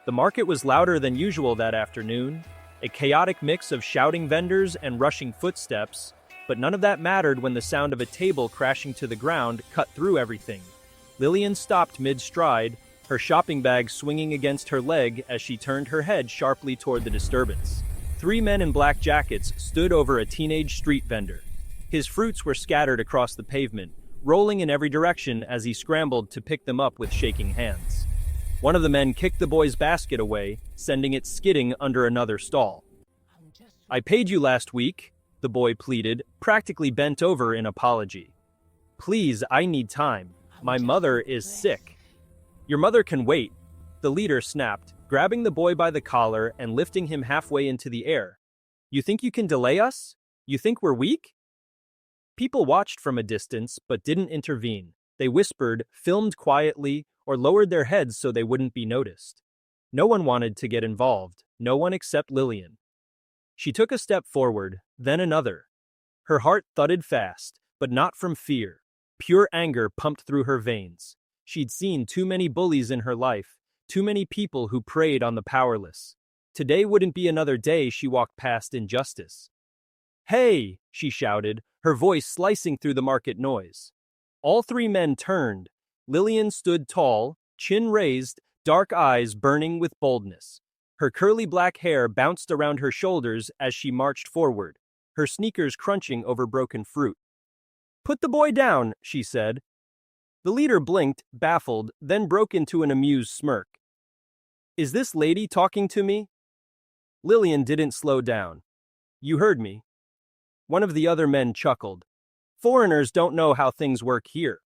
The market was louder than usual that afternoon, a chaotic mix of shouting vendors and rushing footsteps, but none of that mattered when the sound of a table crashing to the ground cut through everything. Lillian stopped mid-stride, her shopping bag swinging against her leg as she turned her head sharply toward the disturbance. Three men in black jackets stood over a teenage street vendor. His fruits were scattered across the pavement, rolling in every direction as he scrambled to pick them up with shaking hands. One of the men kicked the boy's basket away, sending it skidding under another stall. "I paid you last week," the boy pleaded, practically bent over in apology. "Please, I need time. My mother is sick." "Your mother can wait," the leader snapped, grabbing the boy by the collar and lifting him halfway into the air. "You think you can delay us? You think we're weak?" People watched from a distance but didn't intervene. They whispered, filmed quietly, or lowered their heads so they wouldn't be noticed. No one wanted to get involved, no one except Lillian. She took a step forward, then another. Her heart thudded fast, but not from fear. Pure anger pumped through her veins. She'd seen too many bullies in her life, too many people who preyed on the powerless. Today wouldn't be another day she walked past injustice. "Hey!" she shouted, her voice slicing through the market noise. All three men turned. Lillian stood tall, chin raised, dark eyes burning with boldness. Her curly black hair bounced around her shoulders as she marched forward, her sneakers crunching over broken fruit. "Put the boy down," she said. The leader blinked, baffled, then broke into an amused smirk. "Is this lady talking to me?" Lillian didn't slow down. "You heard me." One of the other men chuckled. "Foreigners don't know how things work here."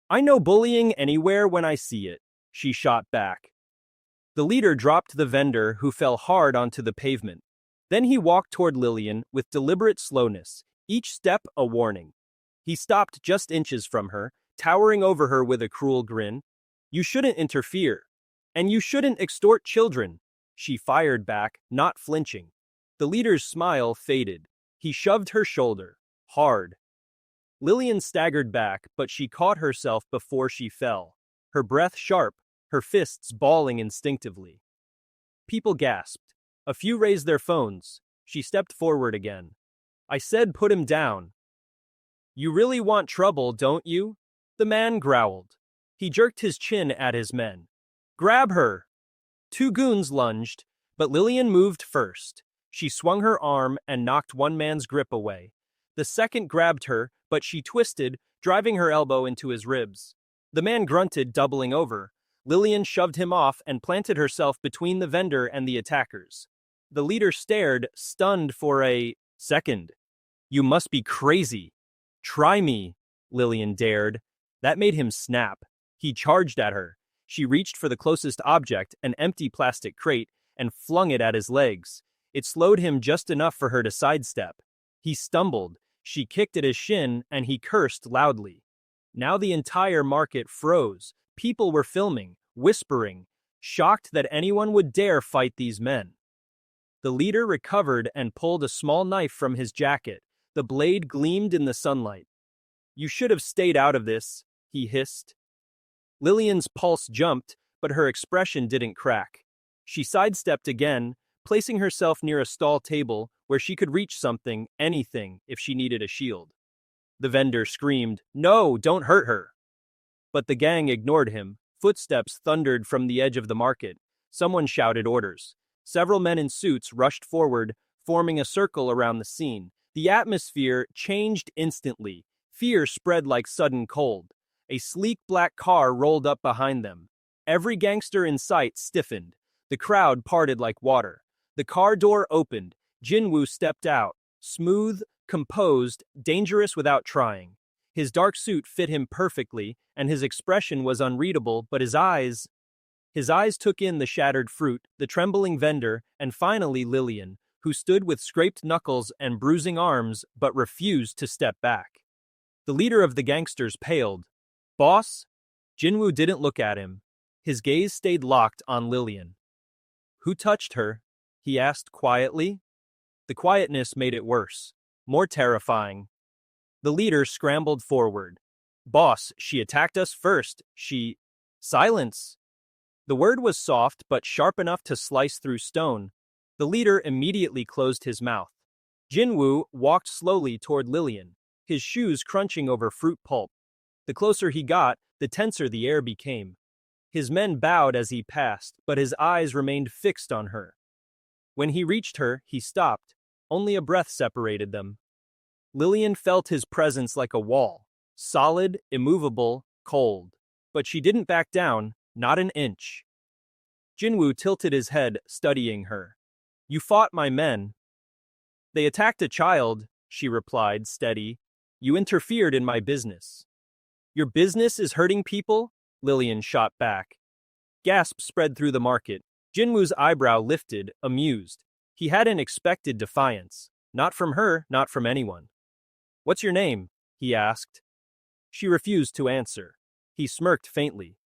"I know bullying anywhere when I see it," she shot back. The leader dropped the vendor, who fell hard onto the pavement. Then he walked toward Lillian with deliberate slowness, each step a warning. He stopped just inches from her, towering over her with a cruel grin. "You shouldn't interfere. And you shouldn't extort children," she fired back, not flinching. The leader's smile faded. He shoved her shoulder, hard. Lillian staggered back, but she caught herself before she fell, her breath sharp, her fists balling instinctively. People gasped. A few raised their phones. She stepped forward again. "I said put him down." "You really want trouble, don't you?" The man growled. He jerked his chin at his men. "Grab her!" Two goons lunged, but Lillian moved first. She swung her arm and knocked one man's grip away. The second grabbed her, but she twisted, driving her elbow into his ribs. The man grunted, doubling over. Lillian shoved him off and planted herself between the vendor and the attackers. The leader stared, stunned for a second. "You must be crazy." "Try me," Lillian dared. That made him snap. He charged at her. She reached for the closest object, an empty plastic crate, and flung it at his legs. It slowed him just enough for her to sidestep. He stumbled. She kicked at his shin, and he cursed loudly. Now the entire market froze. People were filming, whispering, shocked that anyone would dare fight these men. The leader recovered and pulled a small knife from his jacket. The blade gleamed in the sunlight. "You should have stayed out of this," he hissed. Lillian's pulse jumped, but her expression didn't crack. She sidestepped again, placing herself near a stall table where she could reach something, anything, if she needed a shield. The vendor screamed, "No, don't hurt her!" But the gang ignored him. Footsteps thundered from the edge of the market. Someone shouted orders. Several men in suits rushed forward, forming a circle around the scene. The atmosphere changed instantly. Fear spread like sudden cold. A sleek black car rolled up behind them. Every gangster in sight stiffened. The crowd parted like water. The car door opened. Jinwoo stepped out, smooth, composed, dangerous without trying. His dark suit fit him perfectly, and his expression was unreadable, but his eyes took in the shattered fruit, the trembling vendor, and finally Lillian, who stood with scraped knuckles and bruising arms but refused to step back. The leader of the gangsters paled. "Boss?" Jinwoo didn't look at him. His gaze stayed locked on Lillian. "Who touched her?" he asked quietly. The quietness made it worse, more terrifying. The leader scrambled forward. "Boss, she attacked us first. Silence!" The word was soft but sharp enough to slice through stone. The leader immediately closed his mouth. Jinwoo walked slowly toward Lillian, his shoes crunching over fruit pulp. The closer he got, the tenser the air became. His men bowed as he passed, but his eyes remained fixed on her. When he reached her, he stopped. Only a breath separated them. Lillian felt his presence like a wall, solid, immovable, cold. But she didn't back down, not an inch. Jinwoo tilted his head, studying her. "You fought my men." "They attacked a child," she replied, steady. "You interfered in my business." "Your business is hurting people?" Lillian shot back. Gasps spread through the market. Jinwoo's eyebrow lifted, amused. He hadn't expected defiance. Not from her, not from anyone. "What's your name?" he asked. She refused to answer. He smirked faintly.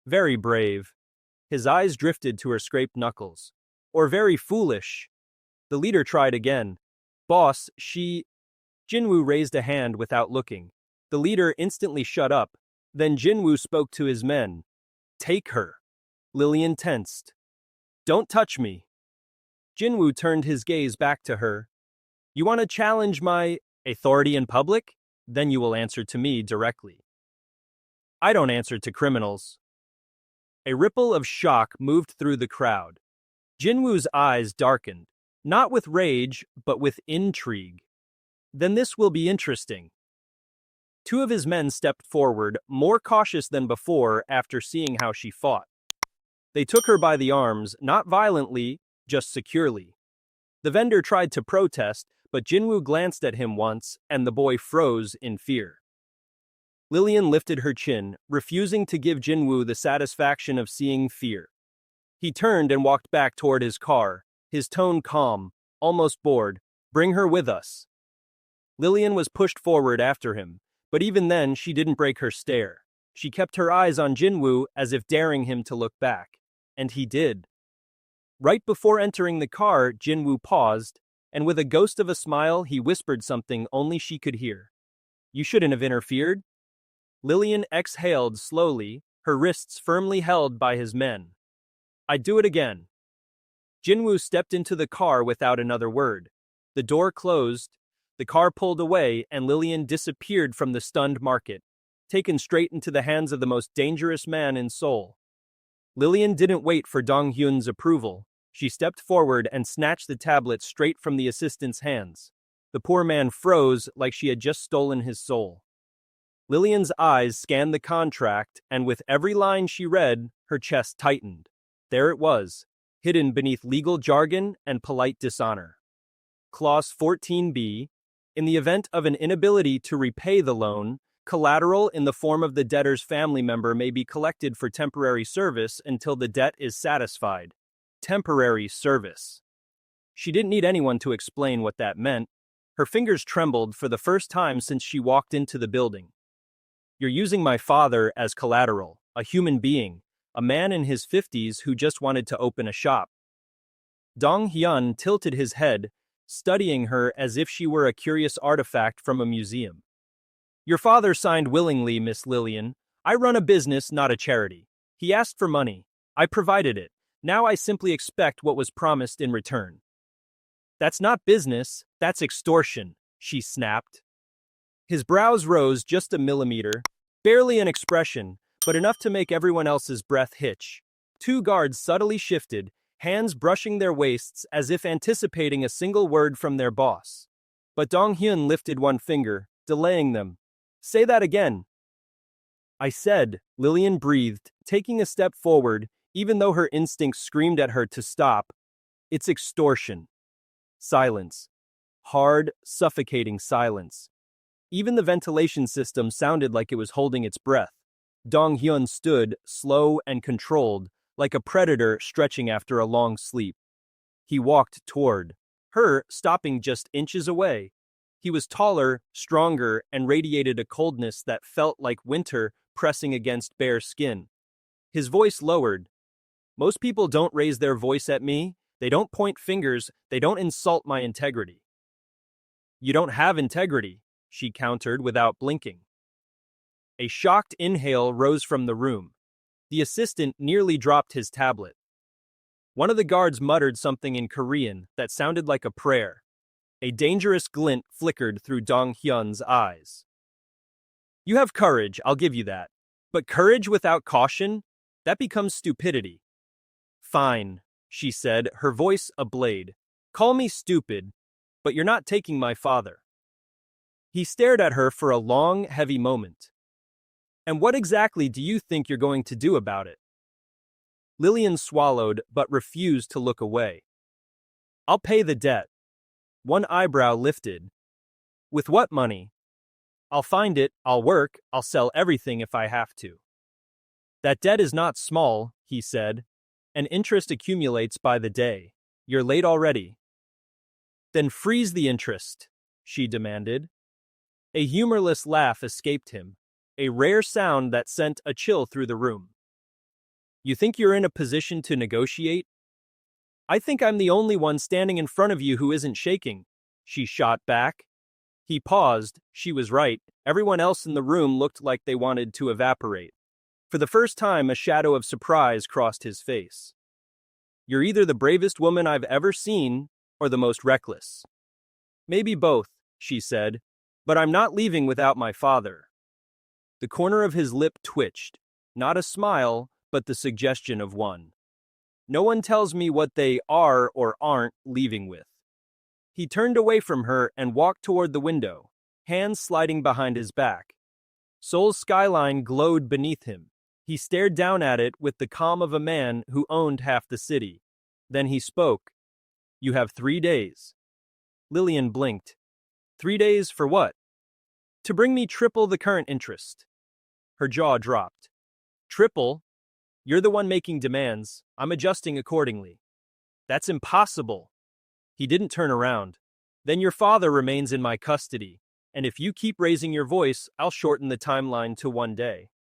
"Very brave." His eyes drifted to her scraped knuckles. "Or very foolish." The leader tried again. "Boss, she—" Jinwoo raised a hand without looking. The leader instantly shut up. Then Jinwoo spoke to his men. "Take her." Lillian tensed. "Don't touch me." Jinwoo turned his gaze back to her. "You want to challenge my authority in public? Then you will answer to me directly." "I don't answer to criminals." A ripple of shock moved through the crowd. Jinwoo's eyes darkened, not with rage, but with intrigue. "Then this will be interesting." Two of his men stepped forward, more cautious than before after seeing how she fought. They took her by the arms, not violently, just securely. The vendor tried to protest, but Jinwoo glanced at him once, and the boy froze in fear. Lillian lifted her chin, refusing to give Jinwoo the satisfaction of seeing fear. He turned and walked back toward his car, his tone calm, almost bored. "Bring her with us." Lillian was pushed forward after him, but even then she didn't break her stare. She kept her eyes on Jinwoo as if daring him to look back. And he did. Right before entering the car, Jinwoo paused, and with a ghost of a smile he whispered something only she could hear. "You shouldn't have interfered." Lillian exhaled slowly, her wrists firmly held by his men. "I'd do it again." Jinwoo stepped into the car without another word. The door closed, the car pulled away, and Lillian disappeared from the stunned market, taken straight into the hands of the most dangerous man in Seoul. Lillian didn't wait for Dong Hyun's approval. She stepped forward and snatched the tablet straight from the assistant's hands. The poor man froze like she had just stolen his soul. Lillian's eyes scanned the contract, and with every line she read, her chest tightened. There it was, hidden beneath legal jargon and polite dishonor. Clause 14b. In the event of an inability to repay the loan, collateral in the form of the debtor's family member may be collected for temporary service until the debt is satisfied. Temporary service. She didn't need anyone to explain what that meant. Her fingers trembled for the first time since she walked into the building. "You're using my father as collateral, a human being, a man in his 50s who just wanted to open a shop." Dong Hyun tilted his head, studying her as if she were a curious artifact from a museum. "Your father signed willingly, Miss Lillian. I run a business, not a charity. He asked for money. I provided it. Now I simply expect what was promised in return." "That's not business, that's extortion," she snapped. His brows rose just a millimeter, barely an expression, but enough to make everyone else's breath hitch. Two guards subtly shifted, hands brushing their waists as if anticipating a single word from their boss. But Dong Hyun lifted one finger, delaying them. "Say that again." "I said," Lillian breathed, taking a step forward, even though her instincts screamed at her to stop. "It's extortion." Silence. Hard, suffocating silence. Even the ventilation system sounded like it was holding its breath. Dong Hyun stood, slow and controlled, like a predator stretching after a long sleep. He walked toward her, stopping just inches away. He was taller, stronger, and radiated a coldness that felt like winter pressing against bare skin. His voice lowered. "Most people don't raise their voice at me. They don't point fingers. They don't insult my integrity." "You don't have integrity," she countered without blinking. A shocked inhale rose from the room. The assistant nearly dropped his tablet. One of the guards muttered something in Korean that sounded like a prayer. A dangerous glint flickered through Dong Hyun's eyes. You have courage, I'll give you that. But courage without caution? That becomes stupidity. Fine, she said, her voice ablaze. Call me stupid, but you're not taking my father. He stared at her for a long, heavy moment. And what exactly do you think you're going to do about it? Lillian swallowed but refused to look away. I'll pay the debt. One eyebrow lifted. With what money? I'll find it, I'll work, I'll sell everything if I have to. That debt is not small, he said, and interest accumulates by the day. You're late already. Then freeze the interest, she demanded. A humorless laugh escaped him, a rare sound that sent a chill through the room. You think you're in a position to negotiate? I think I'm the only one standing in front of you who isn't shaking, she shot back. He paused. She was right. Everyone else in the room looked like they wanted to evaporate. For the first time, a shadow of surprise crossed his face. You're either the bravest woman I've ever seen, or the most reckless. Maybe both, she said, but I'm not leaving without my father. The corner of his lip twitched, not a smile, but the suggestion of one. No one tells me what they are or aren't leaving with. He turned away from her and walked toward the window, hands sliding behind his back. Seoul's skyline glowed beneath him. He stared down at it with the calm of a man who owned half the city. Then he spoke. You have 3 days. Lillian blinked. 3 days for what? To bring me triple the current interest. Her jaw dropped. Triple? You're the one making demands. I'm adjusting accordingly. That's impossible. He didn't turn around. Then your father remains in my custody, and if you keep raising your voice, I'll shorten the timeline to 1 day.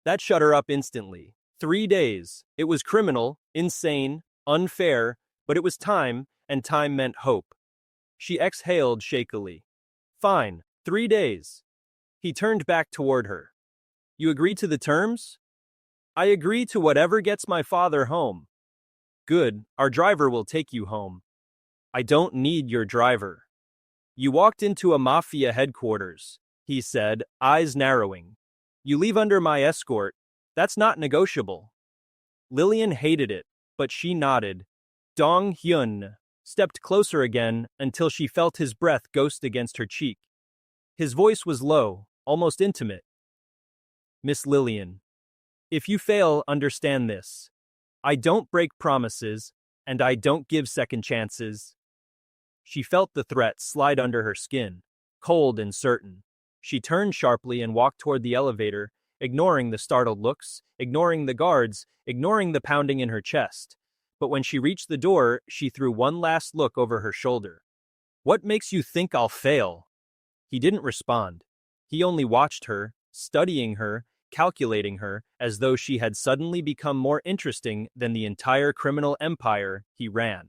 That shut her up instantly. 3 days. It was criminal, insane, unfair, but it was time, and time meant hope. She exhaled shakily. Fine, 3 days. He turned back toward her. You agree to the terms? I agree to whatever gets my father home. Good, our driver will take you home. I don't need your driver. You walked into a Mafia headquarters, he said, eyes narrowing. You leave under my escort. That's not negotiable. Lillian hated it, but she nodded. Dong Hyun stepped closer again until she felt his breath ghost against her cheek. His voice was low, almost intimate. Miss Lillian, if you fail, understand this. I don't break promises, and I don't give second chances. She felt the threat slide under her skin, cold and certain. She turned sharply and walked toward the elevator, ignoring the startled looks, ignoring the guards, ignoring the pounding in her chest. But when she reached the door, she threw one last look over her shoulder. What makes you think I'll fail? He didn't respond. He only watched her, studying her, calculating her, as though she had suddenly become more interesting than the entire criminal empire he ran.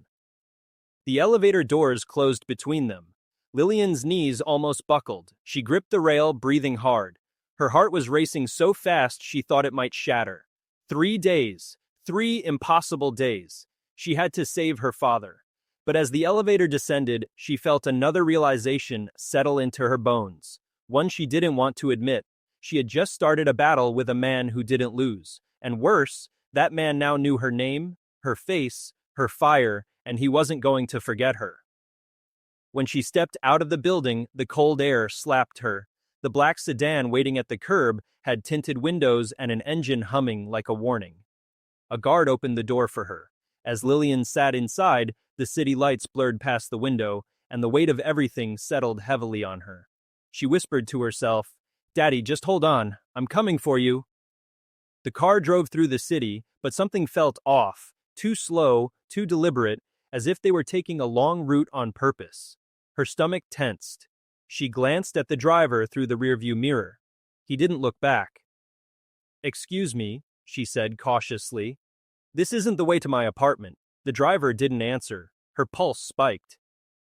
The elevator doors closed between them. Lillian's knees almost buckled. She gripped the rail, breathing hard. Her heart was racing so fast she thought it might shatter. 3 days. 3 impossible days. She had to save her father. But as the elevator descended, she felt another realization settle into her bones. One she didn't want to admit. She had just started a battle with a man who didn't lose. And worse, that man now knew her name, her face, her fire, and he wasn't going to forget her. When she stepped out of the building, the cold air slapped her. The black sedan waiting at the curb had tinted windows and an engine humming like a warning. A guard opened the door for her. As Lillian sat inside, the city lights blurred past the window, and the weight of everything settled heavily on her. She whispered to herself, Daddy, just hold on. I'm coming for you. The car drove through the city, but something felt off, too slow, too deliberate, as if they were taking a long route on purpose. Her stomach tensed. She glanced at the driver through the rearview mirror. He didn't look back. Excuse me, she said cautiously. This isn't the way to my apartment. The driver didn't answer. Her pulse spiked.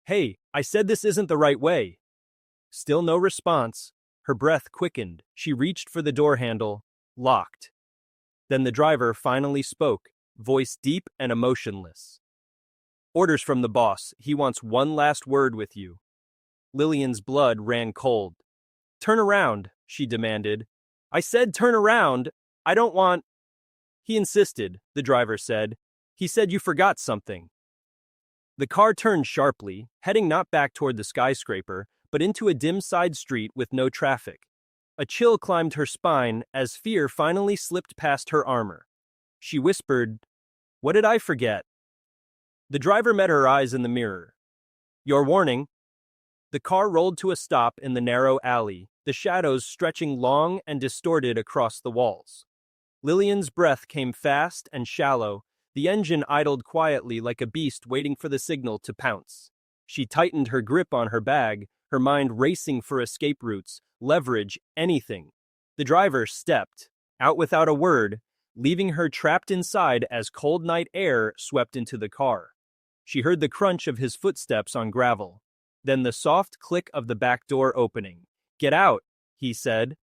Hey, I said this isn't the right way. Still no response. Her breath quickened. She reached for the door handle. Locked. Then the driver finally spoke, voice deep and emotionless. Orders from the boss. He wants one last word with you. Lillian's blood ran cold. Turn around, she demanded. I said turn around. I don't want... He insisted, the driver said. He said you forgot something. The car turned sharply, heading not back toward the skyscraper, but into a dim side street with no traffic. A chill climbed her spine as fear finally slipped past her armor. She whispered, "What did I forget?" The driver met her eyes in the mirror. Your warning. The car rolled to a stop in the narrow alley, the shadows stretching long and distorted across the walls. Lillian's breath came fast and shallow. The engine idled quietly like a beast waiting for the signal to pounce. She tightened her grip on her bag, her mind racing for escape routes, leverage, anything. The driver stepped, out without a word, leaving her trapped inside as cold night air swept into the car. She heard the crunch of his footsteps on gravel, then the soft click of the back door opening. Get out, he said.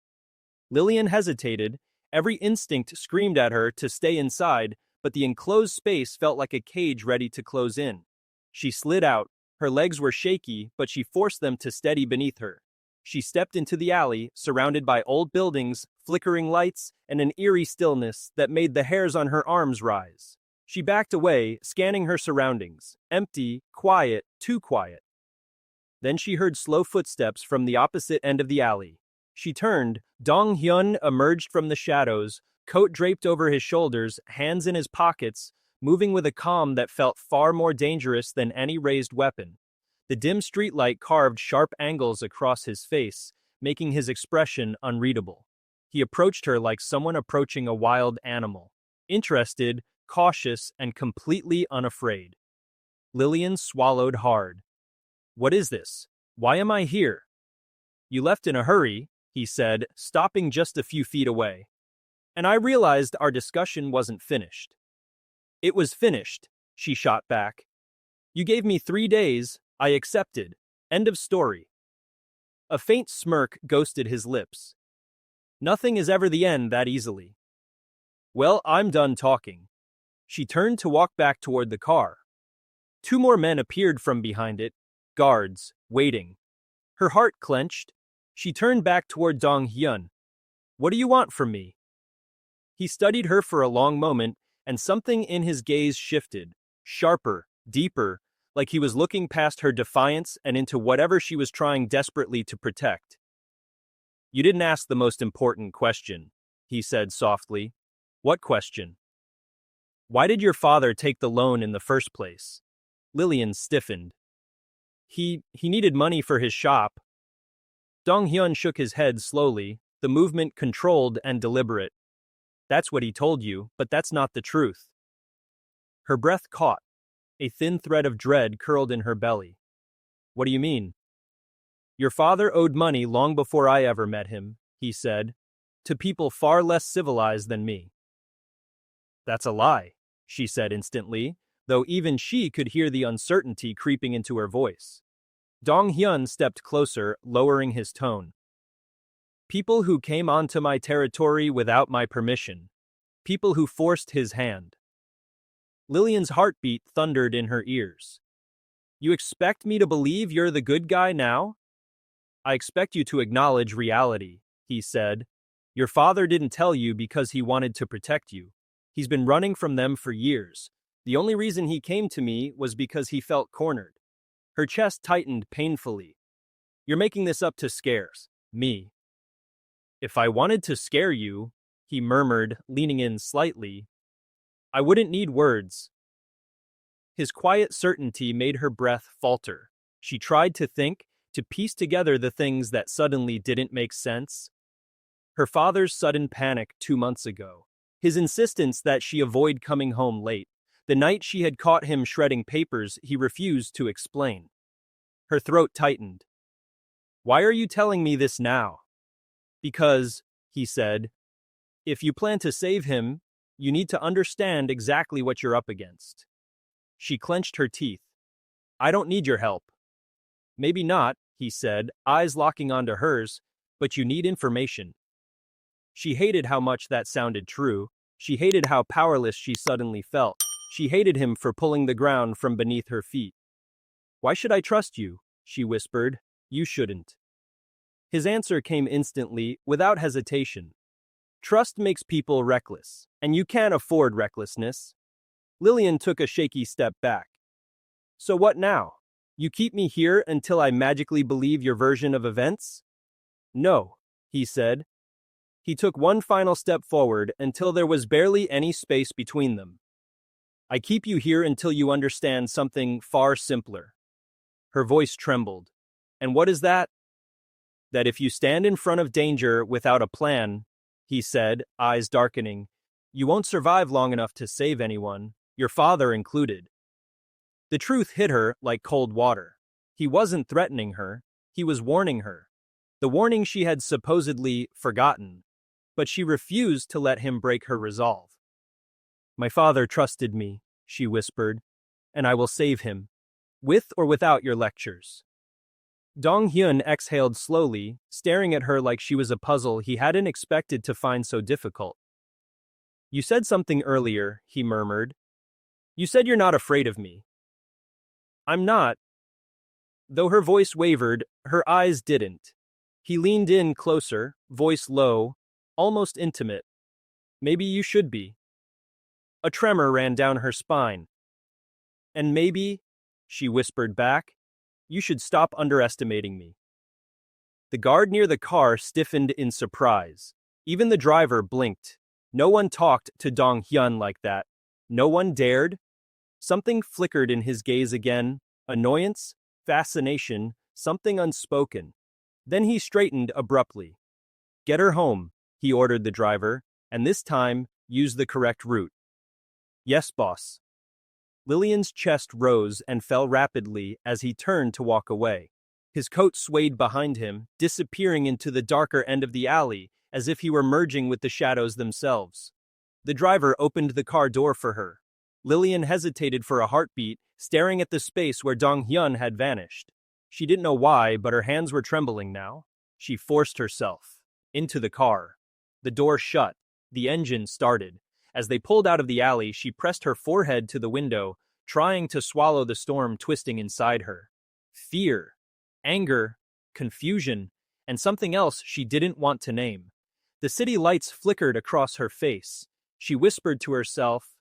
Lillian hesitated. Every instinct screamed at her to stay inside, but the enclosed space felt like a cage ready to close in. She slid out. Her legs were shaky, but she forced them to steady beneath her. She stepped into the alley, surrounded by old buildings, flickering lights, and an eerie stillness that made the hairs on her arms rise. She backed away, scanning her surroundings. Empty, quiet, too quiet. Then she heard slow footsteps from the opposite end of the alley. She turned. Dong Hyun emerged from the shadows, coat draped over his shoulders, hands in his pockets, moving with a calm that felt far more dangerous than any raised weapon. The dim streetlight carved sharp angles across his face, making his expression unreadable. He approached her like someone approaching a wild animal, interested, cautious, and completely unafraid. Lillian swallowed hard. What is this? Why am I here? You left in a hurry, he said, stopping just a few feet away. And I realized our discussion wasn't finished. It was finished, she shot back. You gave me 3 days, I accepted. End of story. A faint smirk ghosted his lips. Nothing is ever the end that easily. Well, I'm done talking. She turned to walk back toward the car. 2 more men appeared from behind it, guards, waiting. Her heart clenched. She turned back toward Dong Hyun. What do you want from me? He studied her for a long moment, and something in his gaze shifted, sharper, deeper, like he was looking past her defiance and into whatever she was trying desperately to protect. You didn't ask the most important question, he said softly. What question? Why did your father take the loan in the first place? Lillian stiffened. He needed money for his shop. Dong Hyun shook his head slowly, the movement controlled and deliberate. That's what he told you, but that's not the truth. Her breath caught. A thin thread of dread curled in her belly. What do you mean? Your father owed money long before I ever met him, he said, to people far less civilized than me. That's a lie, she said instantly, though even she could hear the uncertainty creeping into her voice. Dong Hyun stepped closer, lowering his tone. People who came onto my territory without my permission. People who forced his hand. Lillian's heartbeat thundered in her ears. You expect me to believe you're the good guy now? I expect you to acknowledge reality, he said. Your father didn't tell you because he wanted to protect you. He's been running from them for years. The only reason he came to me was because he felt cornered. Her chest tightened painfully. You're making this up to scare me. If I wanted to scare you, he murmured, leaning in slightly, I wouldn't need words. His quiet certainty made her breath falter. She tried to think, to piece together the things that suddenly didn't make sense. Her father's sudden panic 2 months ago. His insistence that she avoid coming home late. The night she had caught him shredding papers he refused to explain. Her throat tightened. Why are you telling me this now? Because, he said, if you plan to save him, you need to understand exactly what you're up against. She clenched her teeth. I don't need your help. Maybe not, he said, eyes locking onto hers, but you need information. She hated how much that sounded true. She hated how powerless she suddenly felt. She hated him for pulling the ground from beneath her feet. "Why should I trust you?" she whispered. "You shouldn't." His answer came instantly, without hesitation. "Trust makes people reckless, and you can't afford recklessness." Lillian took a shaky step back. "So what now? You keep me here until I magically believe your version of events?" "No," he said. He took one final step forward until there was barely any space between them. "I keep you here until you understand something far simpler." Her voice trembled. "And what is that?" "That if you stand in front of danger without a plan," he said, eyes darkening, "you won't survive long enough to save anyone, your father included." The truth hit her like cold water. He wasn't threatening her, he was warning her. The warning she had supposedly forgotten. But she refused to let him break her resolve. "My father trusted me," she whispered, "and I will save him, with or without your lectures." Dong Hyun exhaled slowly, staring at her like she was a puzzle he hadn't expected to find so difficult. "You said something earlier," he murmured. "You said you're not afraid of me." "I'm not." Though her voice wavered, her eyes didn't. He leaned in closer, voice low, almost intimate. "Maybe you should be." A tremor ran down her spine. "And maybe," she whispered back, "you should stop underestimating me." The guard near the car stiffened in surprise. Even the driver blinked. No one talked to Dong Hyun like that. No one dared. Something flickered in his gaze again, annoyance, fascination, something unspoken. Then he straightened abruptly. "Get her home," he ordered the driver, "and this time, use the correct route." "Yes, boss." Lillian's chest rose and fell rapidly as he turned to walk away. His coat swayed behind him, disappearing into the darker end of the alley, as if he were merging with the shadows themselves. The driver opened the car door for her. Lillian hesitated for a heartbeat, staring at the space where Dong Hyun had vanished. She didn't know why, but her hands were trembling now. She forced herself into the car. The door shut. The engine started. As they pulled out of the alley, she pressed her forehead to the window, trying to swallow the storm twisting inside her. Fear, anger, confusion, and something else she didn't want to name. The city lights flickered across her face. She whispered to herself,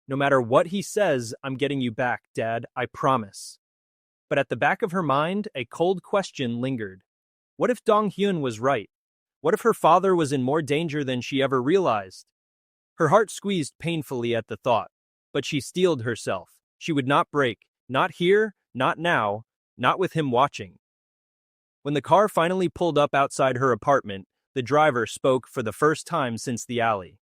"No matter what he says, I'm getting you back, Dad, I promise." But at the back of her mind, a cold question lingered. What if Dong Hyun was right? What if her father was in more danger than she ever realized? Her heart squeezed painfully at the thought, but she steeled herself. She would not break, not here, not now, not with him watching. When the car finally pulled up outside her apartment, the driver spoke for the first time since the alley.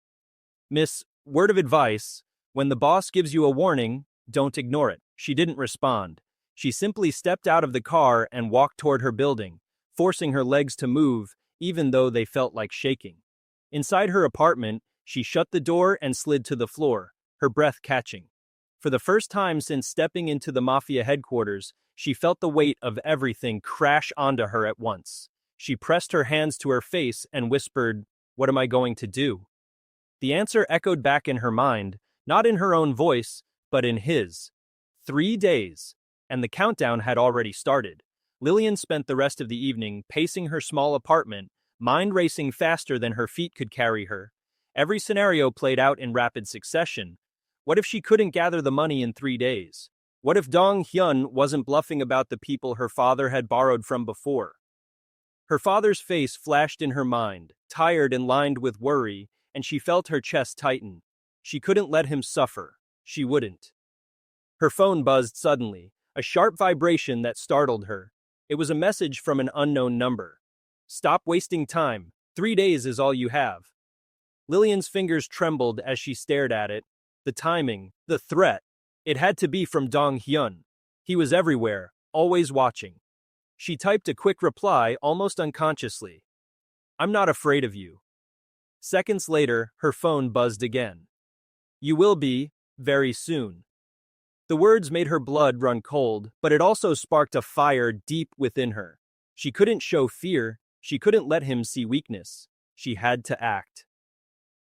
"Miss, word of advice, when the boss gives you a warning, don't ignore it." She didn't respond. She simply stepped out of the car and walked toward her building, forcing her legs to move, even though they felt like shaking. Inside her apartment, she shut the door and slid to the floor, her breath catching. For the first time since stepping into the Mafia headquarters, she felt the weight of everything crash onto her at once. She pressed her hands to her face and whispered, "What am I going to do?" The answer echoed back in her mind, not in her own voice, but in his. 3 days, and the countdown had already started. Lillian spent the rest of the evening pacing her small apartment, mind racing faster than her feet could carry her. Every scenario played out in rapid succession. What if she couldn't gather the money in 3 days? What if Dong Hyun wasn't bluffing about the people her father had borrowed from before? Her father's face flashed in her mind, tired and lined with worry, and she felt her chest tighten. She couldn't let him suffer. She wouldn't. Her phone buzzed suddenly, a sharp vibration that startled her. It was a message from an unknown number. "Stop wasting time. 3 days is all you have." Lillian's fingers trembled as she stared at it. The timing, the threat. It had to be from Dong Hyun. He was everywhere, always watching. She typed a quick reply almost unconsciously. "I'm not afraid of you." Seconds later, her phone buzzed again. "You will be, very soon." The words made her blood run cold, but it also sparked a fire deep within her. She couldn't show fear. She couldn't let him see weakness. She had to act.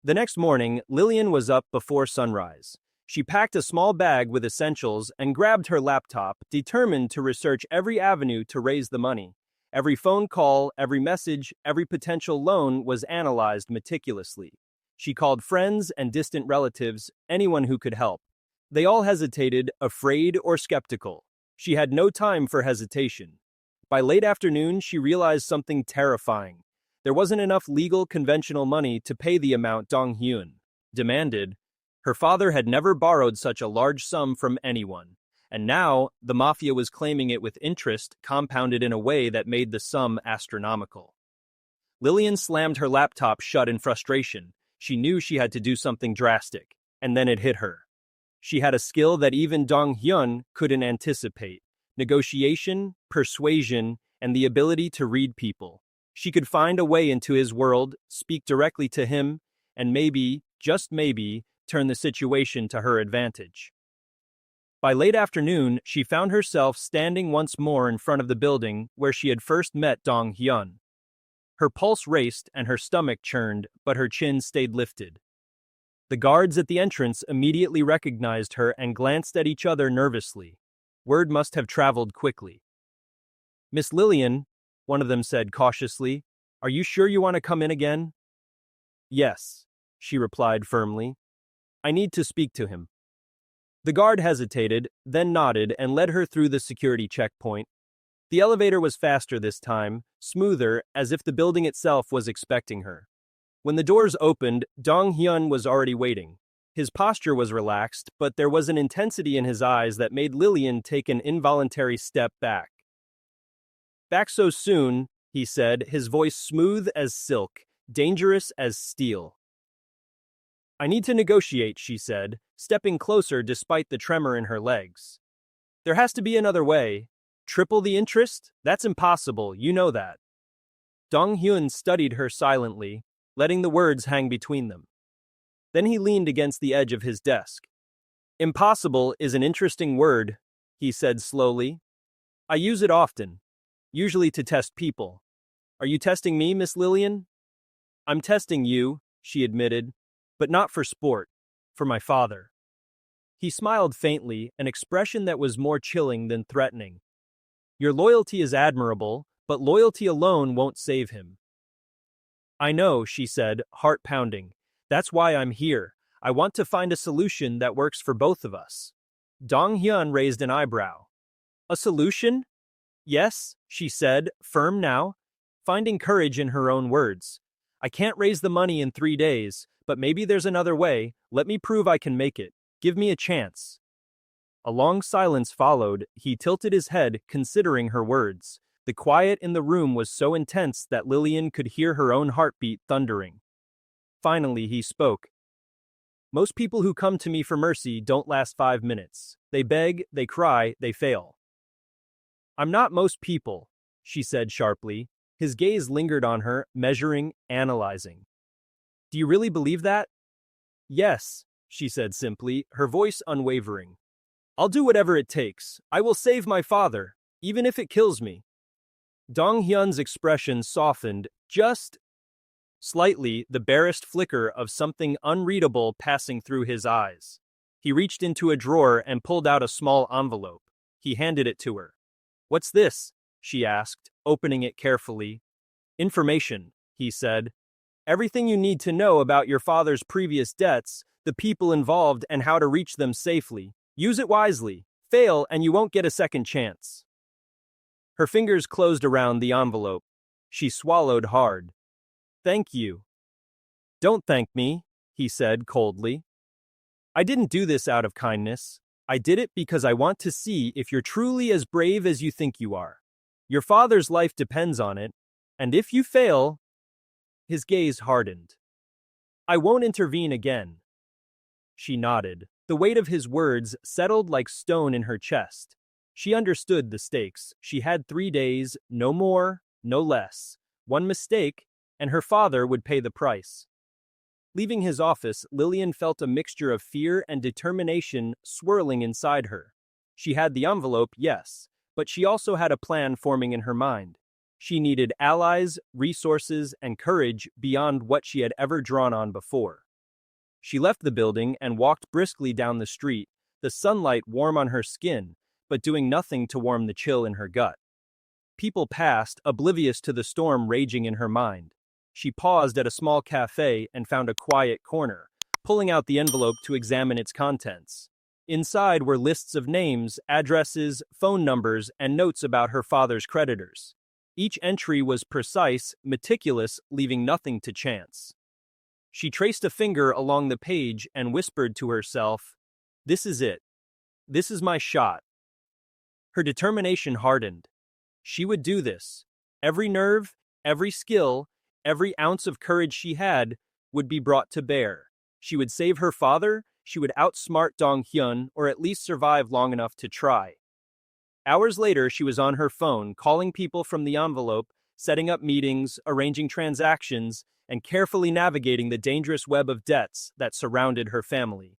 The next morning, Lillian was up before sunrise. She packed a small bag with essentials and grabbed her laptop, determined to research every avenue to raise the money. Every phone call, every message, every potential loan was analyzed meticulously. She called friends and distant relatives, anyone who could help. They all hesitated, afraid or skeptical. She had no time for hesitation. By late afternoon, she realized something terrifying. There wasn't enough legal, conventional money to pay the amount Dong Hyun demanded. Her father had never borrowed such a large sum from anyone, and now the Mafia was claiming it with interest compounded in a way that made the sum astronomical. Lillian slammed her laptop shut in frustration. She knew she had to do something drastic, and then it hit her. She had a skill that even Dong Hyun couldn't anticipate: negotiation, persuasion, and the ability to read people. She could find a way into his world, speak directly to him, and maybe, just maybe, turn the situation to her advantage. By late afternoon, she found herself standing once more in front of the building where she had first met Dong Hyun. Her pulse raced and her stomach churned, but her chin stayed lifted. The guards at the entrance immediately recognized her and glanced at each other nervously. Word must have traveled quickly. "Miss Lillian," one of them said cautiously, "are you sure you want to come in again?" "Yes," she replied firmly. "I need to speak to him." The guard hesitated, then nodded and led her through the security checkpoint. The elevator was faster this time, smoother, as if the building itself was expecting her. When the doors opened, Dong Hyun was already waiting. His posture was relaxed, but there was an intensity in his eyes that made Lillian take an involuntary step back. "Back so soon," he said, his voice smooth as silk, dangerous as steel. "I need to negotiate," she said, stepping closer despite the tremor in her legs. "There has to be another way. Triple the interest? That's impossible, you know that." Dong Hyun studied her silently, letting the words hang between them. Then he leaned against the edge of his desk. "Impossible is an interesting word," he said slowly. "I use it often, usually to test people. Are you testing me, Miss Lillian?" "I'm testing you," she admitted, "but not for sport, for my father." He smiled faintly, an expression that was more chilling than threatening. "Your loyalty is admirable, but loyalty alone won't save him." "I know," she said, heart pounding. "That's why I'm here. I want to find a solution that works for both of us." Dong Hyun raised an eyebrow. "A solution?" "Yes," she said, firm now, finding courage in her own words. "I can't raise the money in 3 days, but maybe there's another way. Let me prove I can make it. Give me a chance." A long silence followed. He tilted his head, considering her words. The quiet in the room was so intense that Lillian could hear her own heartbeat thundering. Finally, he spoke. "Most people who come to me for mercy don't last 5 minutes. They beg, they cry, they fail." "I'm not most people," she said sharply. His gaze lingered on her, measuring, analyzing. "Do you really believe that?" "Yes," she said simply, her voice unwavering. "I'll do whatever it takes. I will save my father, even if it kills me." Dong Hyun's expression softened, just slightly, the barest flicker of something unreadable passing through his eyes. He reached into a drawer and pulled out a small envelope. He handed it to her. "What's this?" she asked, opening it carefully. "Information," he said. "Everything you need to know about your father's previous debts, the people involved, and how to reach them safely. Use it wisely. Fail, and you won't get a second chance." Her fingers closed around the envelope. She swallowed hard. "Thank you." "Don't thank me," he said coldly. "I didn't do this out of kindness. I did it because I want to see if you're truly as brave as you think you are. Your father's life depends on it, and if you fail—" His gaze hardened. "I won't intervene again." She nodded. The weight of his words settled like stone in her chest. She understood the stakes. She had 3 days, no more, no less. One mistake, and her father would pay the price. Leaving his office, Lillian felt a mixture of fear and determination swirling inside her. She had the envelope, yes, but she also had a plan forming in her mind. She needed allies, resources, and courage beyond what she had ever drawn on before. She left the building and walked briskly down the street, the sunlight warm on her skin, but doing nothing to warm the chill in her gut. People passed, oblivious to the storm raging in her mind. She paused at a small cafe and found a quiet corner, pulling out the envelope to examine its contents. Inside were lists of names, addresses, phone numbers, and notes about her father's creditors. Each entry was precise, meticulous, leaving nothing to chance. She traced a finger along the page and whispered to herself, "This is it. This is my shot." Her determination hardened. She would do this. Every nerve, every skill, every ounce of courage she had would be brought to bear. She would save her father, she would outsmart Dong-hyun, or at least survive long enough to try. Hours later, she was on her phone, calling people from the envelope, setting up meetings, arranging transactions, and carefully navigating the dangerous web of debts that surrounded her family.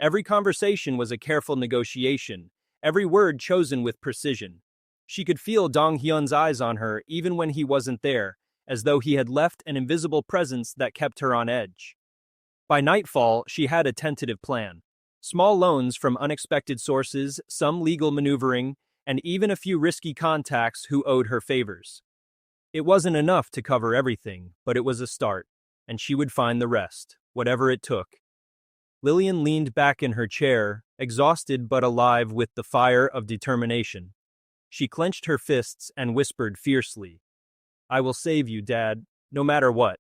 Every conversation was a careful negotiation, every word chosen with precision. She could feel Dong-hyun's eyes on her even when he wasn't there, as though he had left an invisible presence that kept her on edge. By nightfall, she had a tentative plan. Small loans from unexpected sources, some legal maneuvering, and even a few risky contacts who owed her favors. It wasn't enough to cover everything, but it was a start, and she would find the rest, whatever it took. Lillian leaned back in her chair, exhausted but alive with the fire of determination. She clenched her fists and whispered fiercely, "I will save you, Dad, no matter what."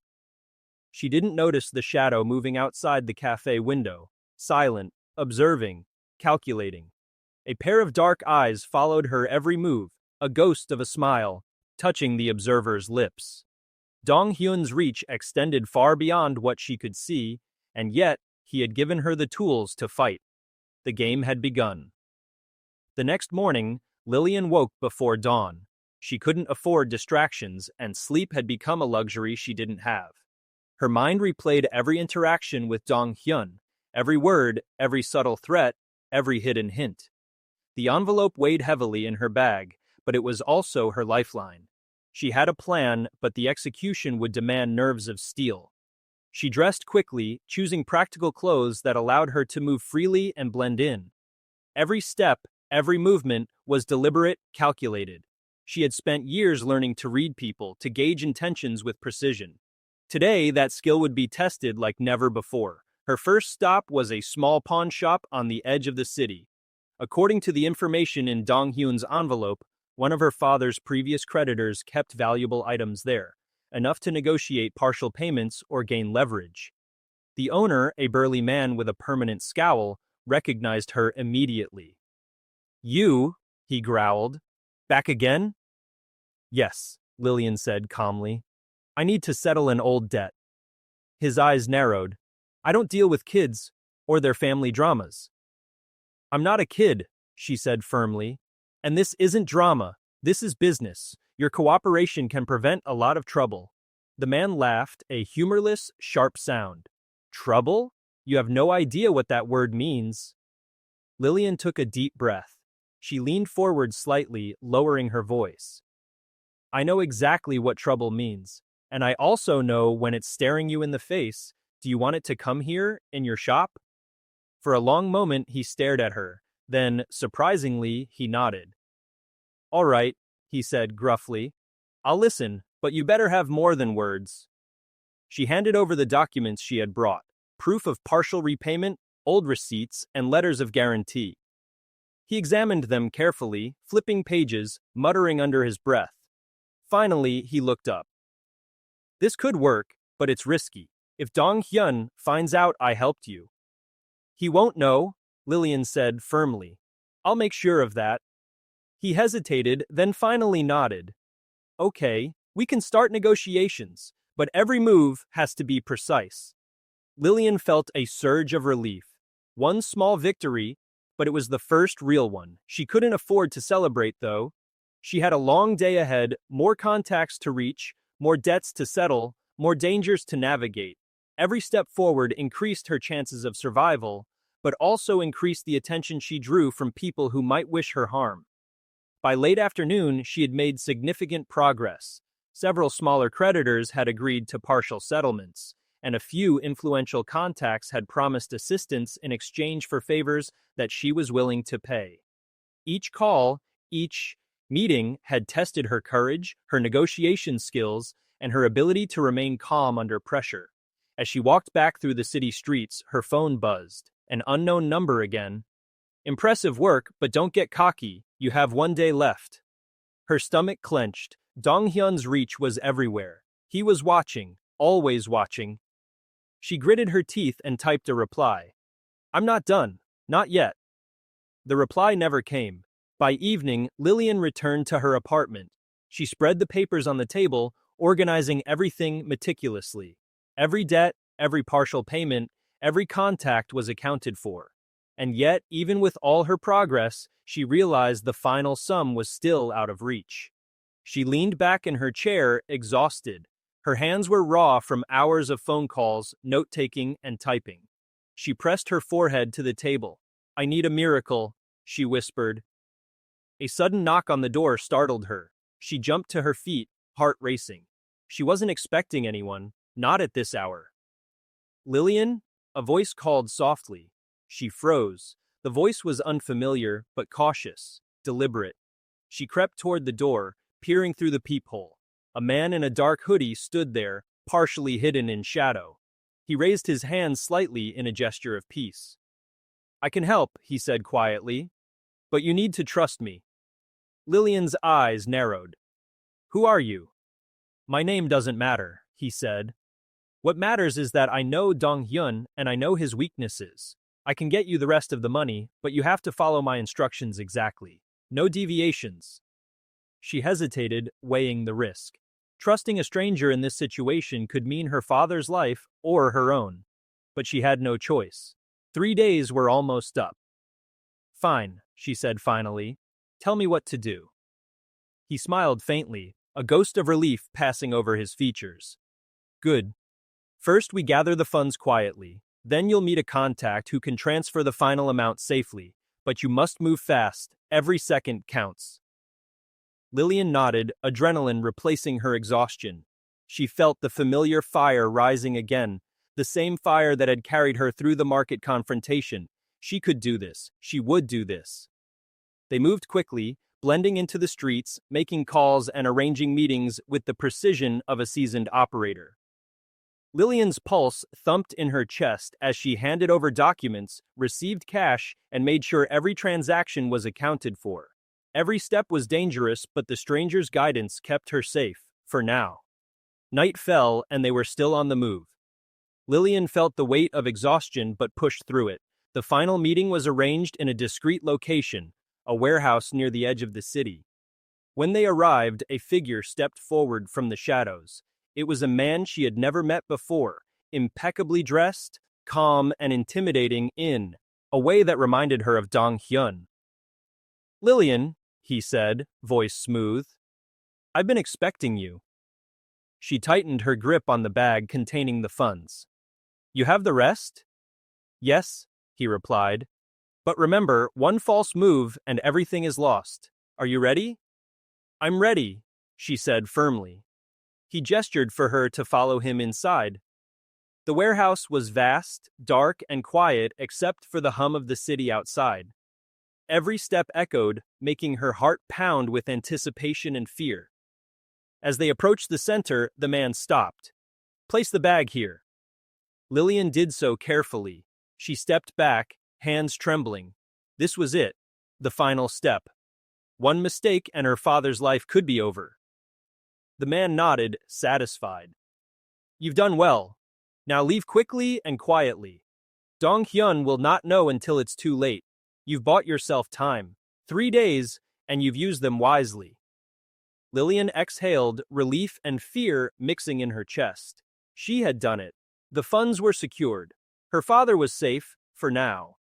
She didn't notice the shadow moving outside the cafe window, silent, observing, calculating. A pair of dark eyes followed her every move, a ghost of a smile, touching the observer's lips. Dong-hyun's reach extended far beyond what she could see, and yet he had given her the tools to fight. The game had begun. The next morning, Lillian woke before dawn. She couldn't afford distractions, and sleep had become a luxury she didn't have. Her mind replayed every interaction with Dong-hyun, every word, every subtle threat, every hidden hint. The envelope weighed heavily in her bag, but it was also her lifeline. She had a plan, but the execution would demand nerves of steel. She dressed quickly, choosing practical clothes that allowed her to move freely and blend in. Every step, every movement was deliberate, calculated. She had spent years learning to read people, to gauge intentions with precision. Today, that skill would be tested like never before. Her first stop was a small pawn shop on the edge of the city. According to the information in Dong-hyun's envelope, one of her father's previous creditors kept valuable items there, enough to negotiate partial payments or gain leverage. The owner, a burly man with a permanent scowl, recognized her immediately. "You," he growled. "Back again?" "Yes," Lillian said calmly. "I need to settle an old debt." His eyes narrowed. "I don't deal with kids or their family dramas." "I'm not a kid," she said firmly. "And this isn't drama. This is business. Your cooperation can prevent a lot of trouble." The man laughed, a humorless, sharp sound. "Trouble? You have no idea what that word means." Lillian took a deep breath. She leaned forward slightly, lowering her voice. "I know exactly what trouble means, and I also know when it's staring you in the face. Do you want it to come here, in your shop?" For a long moment he stared at her, then, surprisingly, he nodded. "All right," he said gruffly. "I'll listen, but you better have more than words." She handed over the documents she had brought, proof of partial repayment, old receipts, and letters of guarantee. He examined them carefully, flipping pages, muttering under his breath. Finally, he looked up. "This could work, but it's risky. If Dong-hyun finds out I helped you." "He won't know," Lillian said firmly. "I'll make sure of that." He hesitated, then finally nodded. "Okay, we can start negotiations, but every move has to be precise." Lillian felt a surge of relief. One small victory, but it was the first real one. She couldn't afford to celebrate, though. She had a long day ahead, more contacts to reach, more debts to settle, more dangers to navigate. Every step forward increased her chances of survival, but also increased the attention she drew from people who might wish her harm. By late afternoon, she had made significant progress. Several smaller creditors had agreed to partial settlements, and a few influential contacts had promised assistance in exchange for favors that she was willing to pay. Each call, each meeting had tested her courage, her negotiation skills, and her ability to remain calm under pressure. As she walked back through the city streets, her phone buzzed. An unknown number again. Impressive work, but don't get cocky. You have 1 day left. Her stomach clenched. Dong Hyun's reach was everywhere. He was watching, always watching. She gritted her teeth and typed a reply. I'm not done. Not yet. The reply never came. By evening, Lillian returned to her apartment. She spread the papers on the table, organizing everything meticulously. Every debt, every partial payment, every contact was accounted for. And yet, even with all her progress, she realized the final sum was still out of reach. She leaned back in her chair, exhausted. Her hands were raw from hours of phone calls, note-taking, and typing. She pressed her forehead to the table. I need a miracle, she whispered. A sudden knock on the door startled her. She jumped to her feet, heart racing. She wasn't expecting anyone, not at this hour. Lillian? A voice called softly. She froze. The voice was unfamiliar, but cautious, deliberate. She crept toward the door, peering through the peephole. A man in a dark hoodie stood there, partially hidden in shadow. He raised his hands slightly in a gesture of peace. I can help, he said quietly. But you need to trust me. Lillian's eyes narrowed. Who are you? My name doesn't matter, he said. What matters is that I know Dong Hyun and I know his weaknesses. I can get you the rest of the money, but you have to follow my instructions exactly. No deviations. She hesitated, weighing the risk. Trusting a stranger in this situation could mean her father's life or her own. But she had no choice. 3 days were almost up. Fine, she said finally. Tell me what to do. He smiled faintly, a ghost of relief passing over his features. Good. First, we gather the funds quietly. Then you'll meet a contact who can transfer the final amount safely. But you must move fast. Every second counts. Lillian nodded, adrenaline replacing her exhaustion. She felt the familiar fire rising again, the same fire that had carried her through the market confrontation. She could do this. She would do this. They moved quickly, blending into the streets, making calls and arranging meetings with the precision of a seasoned operator. Lillian's pulse thumped in her chest as she handed over documents, received cash, and made sure every transaction was accounted for. Every step was dangerous, but the stranger's guidance kept her safe, for now. Night fell, and they were still on the move. Lillian felt the weight of exhaustion but pushed through it. The final meeting was arranged in a discreet location, a warehouse near the edge of the city. When they arrived, a figure stepped forward from the shadows. It was a man she had never met before, impeccably dressed, calm and intimidating in a way that reminded her of Dong Hyun. Lillian, he said, voice smooth. I've been expecting you. She tightened her grip on the bag containing the funds. You have the rest? Yes, he replied. But remember, one false move and everything is lost. Are you ready? I'm ready, she said firmly. He gestured for her to follow him inside. The warehouse was vast, dark, and quiet except for the hum of the city outside. Every step echoed, making her heart pound with anticipation and fear. As they approached the center, the man stopped. Place the bag here. Lillian did so carefully. She stepped back, hands trembling. This was it, the final step. One mistake and her father's life could be over. The man nodded, satisfied. You've done well. Now leave quickly and quietly. Dong Hyun will not know until it's too late. You've bought yourself time. 3 days, and you've used them wisely. Lillian exhaled, relief and fear mixing in her chest. She had done it. The funds were secured. Her father was safe, for now.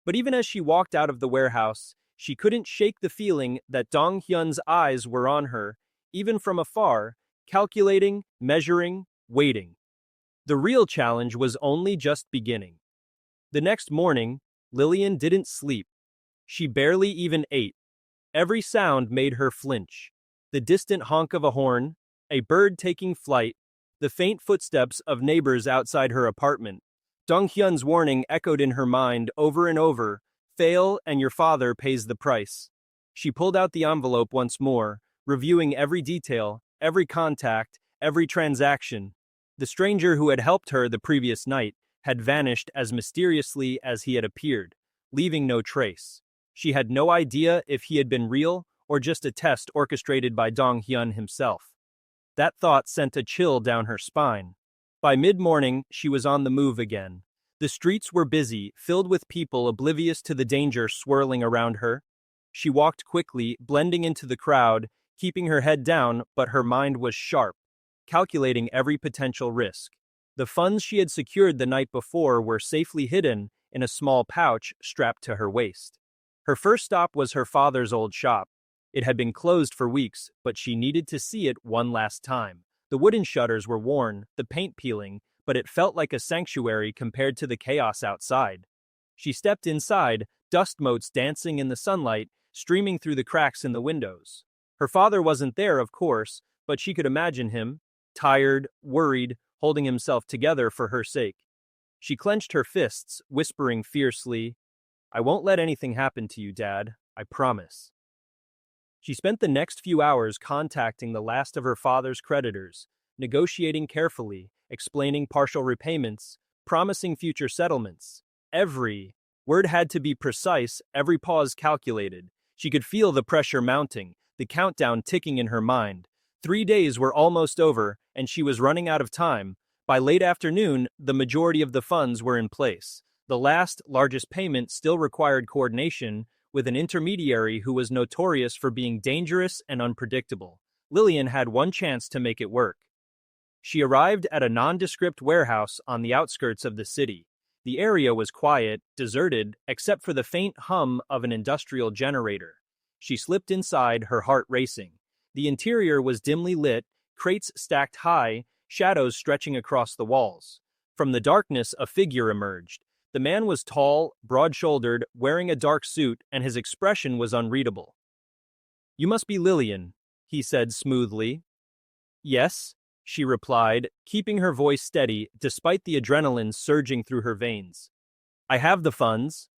But even as she walked out of the warehouse, she couldn't shake the feeling that Dong Hyun's eyes were on her, even from afar, calculating, measuring, waiting. The real challenge was only just beginning. The next morning, Lillian didn't sleep. She barely even ate. Every sound made her flinch. The distant honk of a horn, a bird taking flight, The faint footsteps of neighbors outside her apartment. Dong Hyun's warning echoed in her mind over and over, fail and your father pays the price. She pulled out the envelope once more, reviewing every detail, every contact, every transaction. The stranger who had helped her the previous night had vanished as mysteriously as he had appeared, leaving no trace. She had no idea if he had been real or just a test orchestrated by Dong Hyun himself. That thought sent a chill down her spine. By mid-morning, she was on the move again. The streets were busy, filled with people oblivious to the danger swirling around her. She walked quickly, blending into the crowd, keeping her head down, but her mind was sharp, calculating every potential risk. The funds she had secured the night before were safely hidden in a small pouch strapped to her waist. Her first stop was her father's old shop. It had been closed for weeks, but she needed to see it one last time. The wooden shutters were worn, the paint peeling, but it felt like a sanctuary compared to the chaos outside. She stepped inside, dust motes dancing in the sunlight, streaming through the cracks in the windows. Her father wasn't there, of course, but she could imagine him, tired, worried, holding himself together for her sake. She clenched her fists, whispering fiercely, "I won't let anything happen to you, Dad, I promise." She spent the next few hours contacting the last of her father's creditors, negotiating carefully, explaining partial repayments, promising future settlements. Every word had to be precise, every pause calculated. She could feel the pressure mounting, the countdown ticking in her mind. 3 days were almost over, and she was running out of time. By late afternoon, the majority of the funds were in place. The last, largest payment still required coordination with an intermediary who was notorious for being dangerous and unpredictable. Lillian had one chance to make it work. She arrived at a nondescript warehouse on the outskirts of the city. The area was quiet, deserted, except for the faint hum of an industrial generator. She slipped inside, her heart racing. The interior was dimly lit, crates stacked high, shadows stretching across the walls. From the darkness, a figure emerged. The man was tall, broad-shouldered, wearing a dark suit, and his expression was unreadable. "You must be Lillian," he said smoothly. "Yes," she replied, keeping her voice steady despite the adrenaline surging through her veins. "I have the funds."